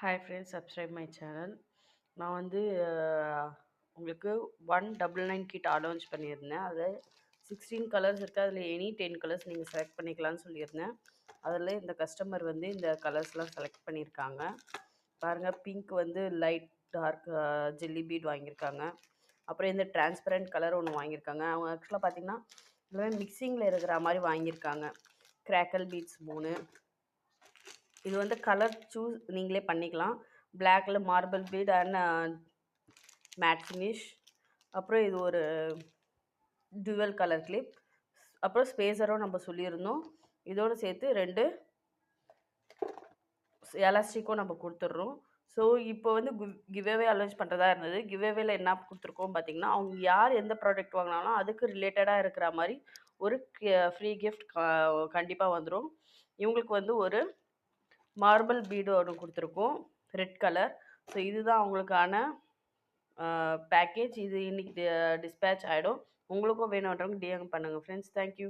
Hi friends, subscribe my channel. நான் வந்து உங்களுக்கு 199 கிட் லான்ச் பண்ணியிருந்தேன். அது 16 கலர்ஸ் இருக்குது. அதில் எனி 10 கலர்ஸ் நீங்கள் செலக்ட் பண்ணிக்கலாம்னு சொல்லியிருந்தேன். அதில் இந்த கஸ்டமர் வந்து இந்த கலர்ஸ்லாம் செலக்ட் பண்ணியிருக்காங்க. பாருங்கள், பிங்க் வந்து லைட் டார்க் ஜெல்லி பீட் வாங்கியிருக்காங்க. அப்புறம் இந்த டிரான்ஸ்பரண்ட் கலர் ஒன்று வாங்கியிருக்காங்க. அவங்க ஆக்சுவலாக பார்த்தீங்கன்னா எல்லாமே மிக்சிங்கில் இருக்கிற மாதிரி வாங்கியிருக்காங்க. Crackle beads 3. இது வந்து கலர் சூஸ் நீங்களே பண்ணிக்கலாம். பிளாக்ல marble bead and matte finish. அப்புறம் இது ஒரு டுவல் கலர் கிளிப். அப்புறம் ஸ்பேஸரும் நம்ம சொல்லியிருந்தோம். இதோடு சேர்த்து 2 எலாஸ்டிக்கும் நம்ம கொடுத்துட்றோம். ஸோ இப்போ வந்து கிவ்அவே அலோன்ஸ் பண்ணுறதா இருந்தது. கிவ்அவேல என்ன கொடுத்துருக்கோம் பார்த்தீங்கன்னா, அவங்க யார் எந்த ப்ராடக்ட் வாங்கினாலும் அதுக்கு ரிலேட்டடாக இருக்கிற மாதிரி ஒரு ஃப்ரீ கிஃப்ட் கண்டிப்பாக வந்துடும். இவங்களுக்கு வந்து ஒரு மார்பிள் பீடு ஒன்று கொடுத்துருக்கோம், ரெட் கலர். ஸோ இதுதான் அவங்களுக்கான பேக்கேஜ். இது இன்னைக்கு டிஸ்பேட்ச் ஆகிடும். உங்களுக்கும் வேணுன்றவங்க டிஎம் பண்ணுங்கள் ஃப்ரெண்ட்ஸ். தேங்க்யூ.